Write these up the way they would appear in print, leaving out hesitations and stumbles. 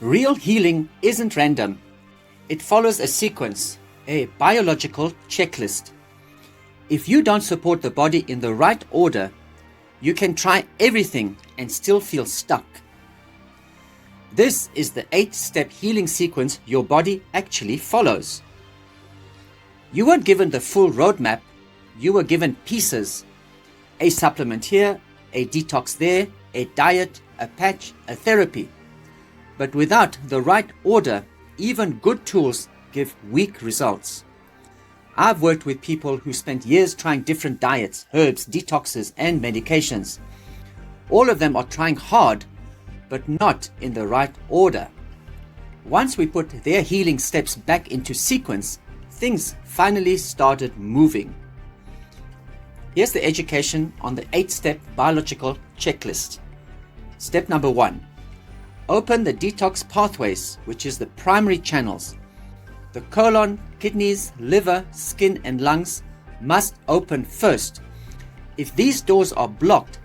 Real healing isn't random. It follows a sequence, a biological checklist. If you don't support the body in the right order, you can try everything and still feel stuck. This is the 8-step healing sequence your body actually follows. You weren't given the full roadmap, you were given pieces. A supplement here, a detox there, a diet, a patch, a therapy. But without the right order, even good tools give weak results. I've worked with people who spent years trying different diets, herbs, detoxes, and medications. All of them are trying hard, but not in the right order. Once we put their healing steps back into sequence, things finally started moving. Here's the education on the 8-step biological checklist. Step number 1. Open the detox pathways, which is the primary channels. The colon, kidneys, liver, skin, and lungs must open first. If these doors are blocked,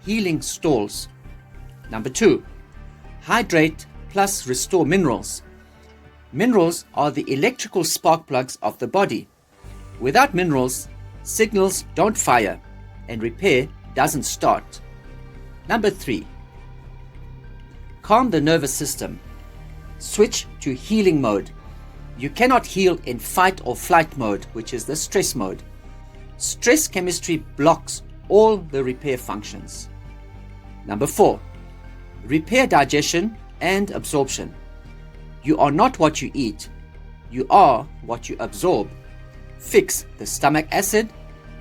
healing stalls. Number 2. Hydrate plus restore minerals. Minerals are the electrical spark plugs of the body. Without minerals, signals don't fire and repair doesn't start. Number 3. Calm the nervous system. Switch to healing mode. You cannot heal in fight or flight mode, which is the stress mode. Stress chemistry blocks all the repair functions. Number 4. Repair digestion and absorption. You are not what you eat. You are what you absorb. Fix the stomach acid,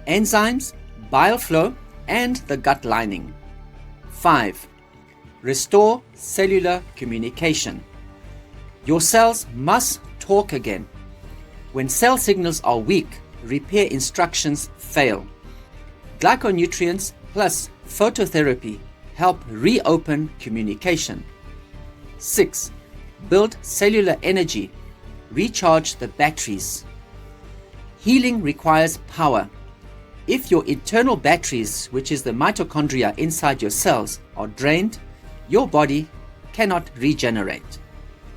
enzymes, bile flow, and the gut lining. 5. Restore cellular communication. Your cells must talk again. When cell signals are weak, repair instructions fail. Glyconutrients plus phototherapy help reopen communication. 6. Build cellular energy. Recharge the batteries. Healing requires power. If your internal batteries, which is the mitochondria inside your cells, are drained, your body cannot regenerate.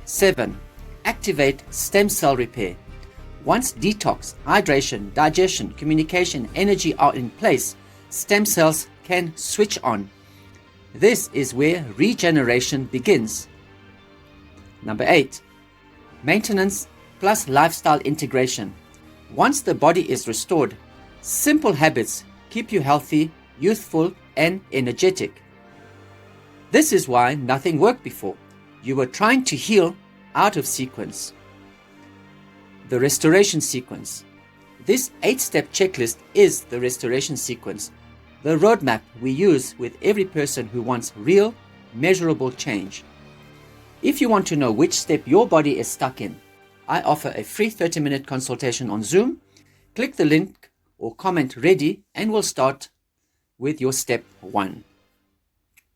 7. Activate stem cell repair. Once detox, hydration, digestion, communication, energy are in place, stem cells can switch on. This is where regeneration begins. Number 8. Maintenance plus lifestyle integration. Once the body is restored, simple habits keep you healthy, youthful, and energetic. This is why nothing worked before. You were trying to heal out of sequence. The restoration sequence. This 8-step checklist is the restoration sequence, the roadmap we use with every person who wants real, measurable change. If you want to know which step your body is stuck in, I offer a free 30-minute consultation on Zoom. Click the link or comment ready and we'll start with your step 1.